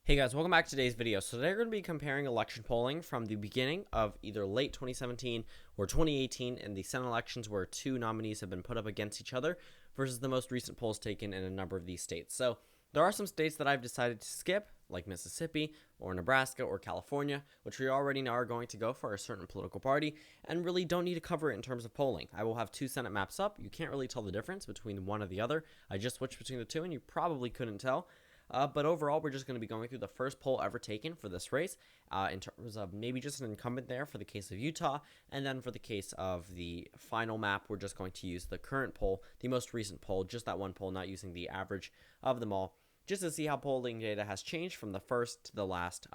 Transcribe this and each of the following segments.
Hey guys, welcome back to today's video. So today we're going to be comparing election polling from the beginning of either late 2017 or 2018 in the Senate elections where two nominees have been put up against each other versus the most recent polls taken in a number of these states. So there are some states that I've decided to skip, like Mississippi or Nebraska or California, which we already know are going to go for a certain political party and really don't need to cover it in terms of polling. I will have two Senate maps up. You can't really tell the difference between one or the other. I just switched between the two and you probably couldn't tell. But overall, we're just going to be going through the first poll ever taken for this race in terms of maybe just an incumbent there for the case of Utah. And then for the case of the final map, we're just going to use the current poll, the most recent poll, just that one poll, not using the average of them all, just to see how polling data has changed from the first to the last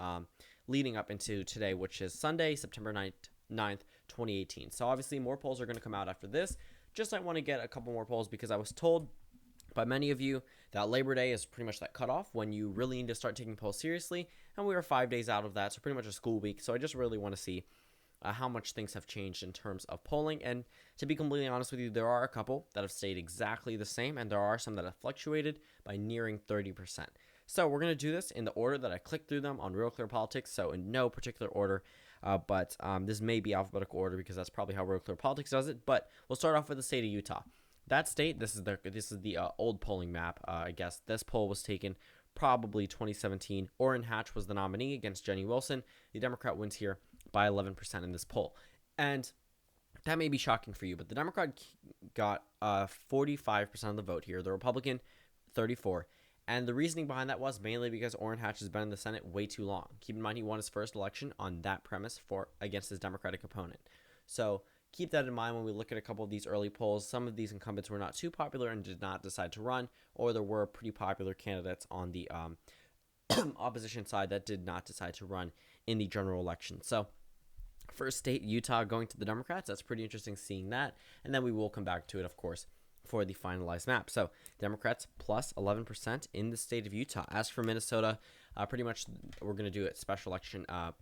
leading up into today, which is Sunday, September 9th, 2018. So obviously more polls are going to come out after this. Just I want to get a couple more polls because I was told by many of you that Labor Day is pretty much that cutoff when you really need to start taking polls seriously, and we are 5 days out of that, so pretty much a school week. So I just really want to see how much things have changed in terms of polling, and to be completely honest with you, there are a couple that have stayed exactly the same, and there are some that have fluctuated by nearing 30%. So we're going to do this in the order that I clicked through them on Real Clear Politics, so in no particular order, but this may be alphabetical order because that's probably how Real Clear Politics does it, but we'll start off with the state of Utah. That state, this is the old polling map. I guess this poll was taken probably 2017. Orrin Hatch was the nominee against Jenny Wilson. The Democrat wins here by 11% in this poll. And that may be shocking for you, but the Democrat got 45% of the vote here. The Republican, 34%. And the reasoning behind that was mainly because Orrin Hatch has been in the Senate way too long. Keep in mind he won his first election on that premise against his Democratic opponent. So keep that in mind when we look at a couple of these early polls. Some of these incumbents were not too popular and did not decide to run, or there were pretty popular candidates on the opposition side that did not decide to run in the general election. So first state, Utah, going to the Democrats. That's pretty interesting seeing that. And then we will come back to it, of course, for the finalized map. So Democrats plus 11% in the state of Utah. As for Minnesota, pretty much we're going to do a special election a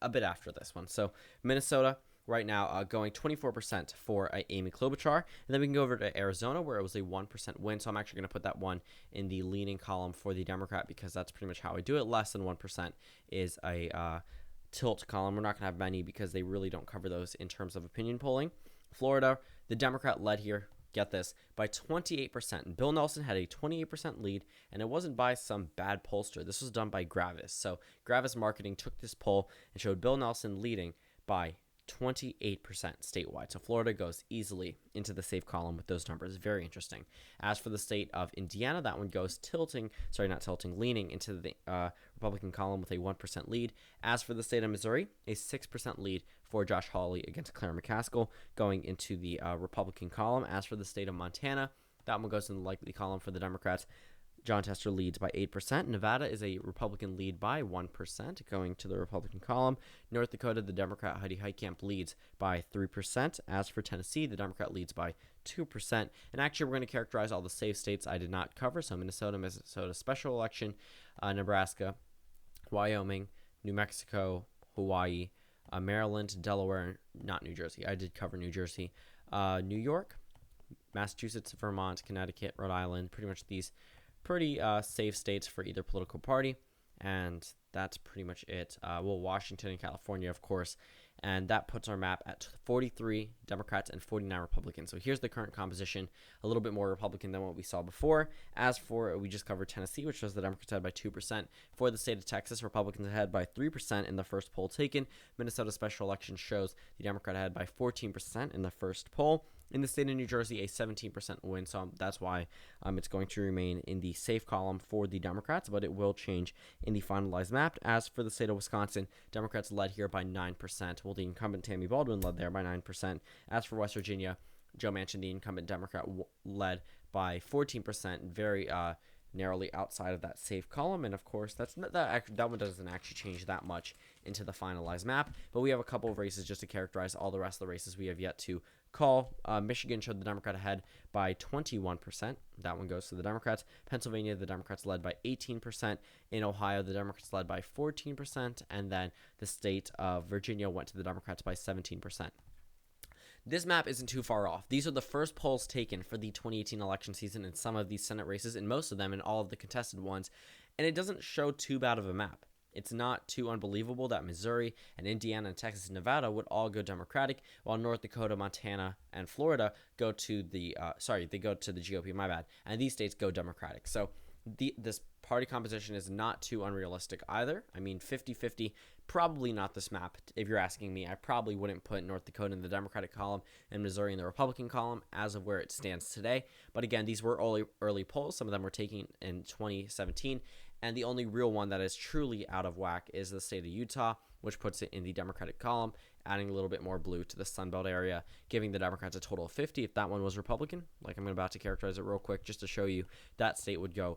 bit after this one. So Minnesota right now going 24% for Amy Klobuchar. And then we can go over to Arizona where it was a 1% win. So I'm actually going to put that one in the leaning column for the Democrat because that's pretty much how I do it. Less than 1% is a tilt column. We're not going to have many because they really don't cover those in terms of opinion polling. Florida, the Democrat led here, get this, by 28%. And Bill Nelson had a 28% lead, and it wasn't by some bad pollster. This was done by Gravis. So Gravis Marketing took this poll and showed Bill Nelson leading by 28% statewide. So Florida goes easily into the safe column with those numbers. Very interesting. As for the state of Indiana, that one goes leaning into the Republican column with a 1% lead. As for the state of Missouri, a 6% lead for Josh Hawley against Claire McCaskill going into the Republican column. As for the state of Montana, that one goes in the likely column for the Democrats. John Tester leads by 8%. Nevada is a Republican lead by 1%, going to the Republican column. North Dakota, the Democrat Heidi Heitkamp leads by 3%. As for Tennessee, the Democrat leads by 2%. And actually, we're going to characterize all the safe states I did not cover. So Minnesota special election, Nebraska, Wyoming, New Mexico, Hawaii, Maryland, Delaware, not New Jersey. I did cover New Jersey. New York, Massachusetts, Vermont, Connecticut, Rhode Island, pretty much these pretty safe states for either political party, and that's pretty much it. Washington and California, of course, and that puts our map at 43 Democrats and 49 Republicans. So here's the current composition, a little bit more Republican than what we saw before. As for, we just covered Tennessee, which was the Democrats ahead by 2%. For the state of Texas, Republicans ahead by 3% in the first poll taken. Minnesota special election shows the Democrat ahead by 14% in the first poll. In the state of New Jersey, a 17% win, so that's why it's going to remain in the safe column for the Democrats, but it will change in the finalized map. As for the state of Wisconsin, Democrats led here by 9%. Well, the incumbent Tammy Baldwin led there by 9%. As for West Virginia, Joe Manchin, the incumbent Democrat, led by 14%, very narrowly outside of that safe column. And of course, that one doesn't actually change that much into the finalized map. But we have a couple of races just to characterize all the rest of the races we have yet to call. Michigan showed the Democrat ahead by 21%. That one goes to the Democrats. Pennsylvania, the Democrats led by 18%. In Ohio, the Democrats led by 14%. And then the state of Virginia went to the Democrats by 17%. This map isn't too far off. These are the first polls taken for the 2018 election season in some of these Senate races, and most of them in all of the contested ones. And it doesn't show too bad of a map. It's not too unbelievable that Missouri and Indiana and Texas and Nevada would all go Democratic, while North Dakota, Montana, and Florida go to the they go to the GOP. My bad. And these states go Democratic. So this party composition is not too unrealistic either. I mean, 50-50, probably not this map. If you're asking me, I probably wouldn't put North Dakota in the Democratic column and Missouri in the Republican column as of where it stands today. But again, these were early polls. Some of them were taken in 2017. And the only real one that is truly out of whack is the state of Utah, which puts it in the Democratic column, adding a little bit more blue to the Sunbelt area, giving the Democrats a total of 50. If that one was Republican, like I'm about to characterize it real quick just to show you, that state would go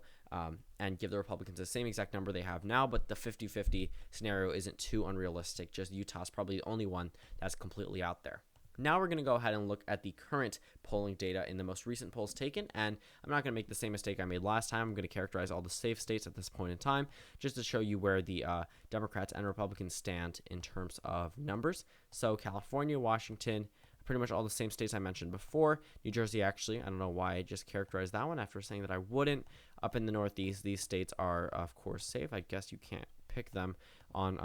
and give the Republicans the same exact number they have now, but the 50-50 scenario isn't too unrealistic. Just Utah's probably the only one that's completely out there. Now we're going to go ahead and look at the current polling data in the most recent polls taken, and I'm not going to make the same mistake I made last time. I'm going to characterize all the safe states at this point in time just to show you where the Democrats and Republicans stand in terms of numbers. So California, Washington, pretty much all the same states I mentioned before. New Jersey, actually, I don't know why I just characterized that one after saying that I wouldn't. Up in the Northeast, these states are, of course, safe. I guess you can't pick them on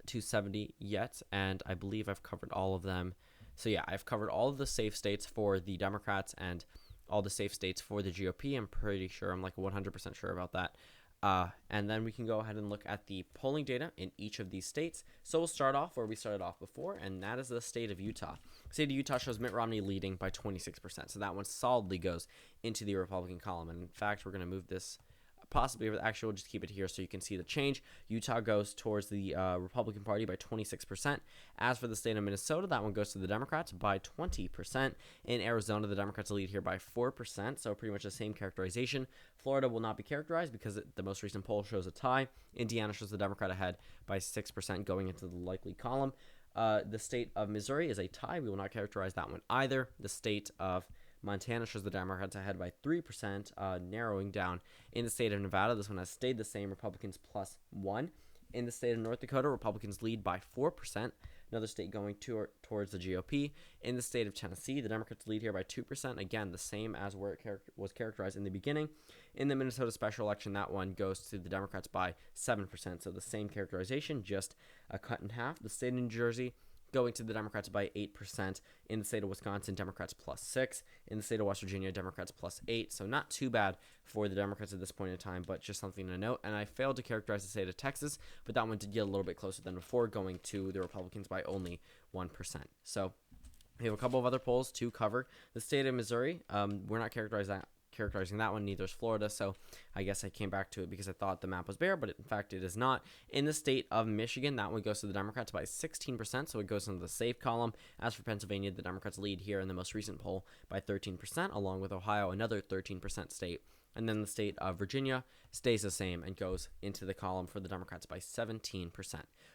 270 yet, and I believe I've covered all of them. So yeah, I've covered all of the safe states for the Democrats and all the safe states for the GOP. I'm pretty sure, I'm like 100% sure about that. And then we can go ahead and look at the polling data in each of these states. So we'll start off where we started off before, and that is the state of Utah. The state of Utah shows Mitt Romney leading by 26%. So that one solidly goes into the Republican column. And in fact, we're going to move this possibly, but actually we'll just keep it here so you can see the change. Utah goes towards the Republican Party by 26%. As for the state of Minnesota, that one goes to the Democrats by 20%. In Arizona, the Democrats lead here by 4%, so pretty much the same characterization. Florida will not be characterized because the most recent poll shows a tie. Indiana shows the Democrat ahead by 6% going into the likely column. The state of Missouri is a tie. We will not characterize that one either. The state of Montana shows the Democrats ahead by 3%, narrowing down. In the state of Nevada, this one has stayed the same, Republicans +1. In the state of North Dakota, Republicans lead by 4%, another state going towards the GOP. In the state of Tennessee, the Democrats lead here by 2%, again, the same as where it was characterized in the beginning. In the Minnesota special election, that one goes to the Democrats by 7%, so the same characterization, just a cut in half. The state of New Jersey going to the Democrats by 8%. In the state of Wisconsin, Democrats +6. In the state of West Virginia, Democrats +8. So not too bad for the Democrats at this point in time, but just something to note. And I failed to characterize the state of Texas, but that one did get a little bit closer than before, going to the Republicans by only 1%. So we have a couple of other polls to cover. The state of Missouri, we're not characterizing that one, neither is Florida, so I guess I came back to it because I thought the map was bare, but in fact it is not. In the state of Michigan, that one goes to the Democrats by 16%, so it goes into the safe column. As for Pennsylvania, the Democrats lead here in the most recent poll by 13%, along with Ohio, another 13% state. And then the state of Virginia stays the same and goes into the column for the Democrats by 17%.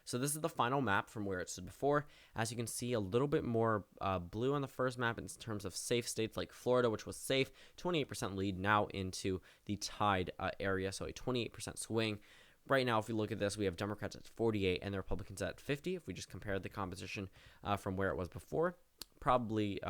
So this is the final map from where it stood before. As you can see, a little bit more blue on the first map in terms of safe states like Florida, which was safe, 28% lead now into the tied area, so a 28% swing. Right now, if we look at this, we have Democrats at 48 and the Republicans at 50. If we just compare the composition from where it was before, probably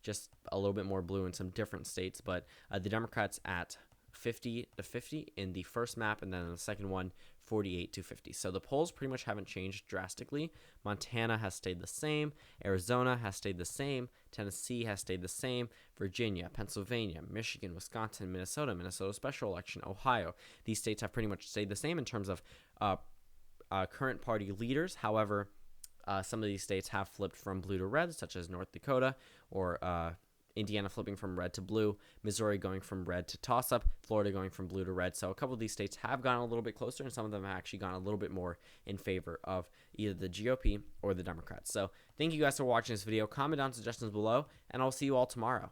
just a little bit more blue in some different states, but the Democrats at 50-50 in the first map, and then in the second one, 48-50. So the polls pretty much haven't changed drastically. Montana has stayed the same. Arizona has stayed the same. Tennessee has stayed the same. Virginia, Pennsylvania, Michigan, Wisconsin, Minnesota special election, Ohio. These states have pretty much stayed the same in terms of current party leaders. However, some of these states have flipped from blue to red, such as North Dakota, or Indiana flipping from red to blue, Missouri going from red to toss-up, Florida going from blue to red. So a couple of these states have gone a little bit closer, and some of them have actually gone a little bit more in favor of either the GOP or the Democrats. So thank you guys for watching this video. Comment down suggestions below, and I'll see you all tomorrow.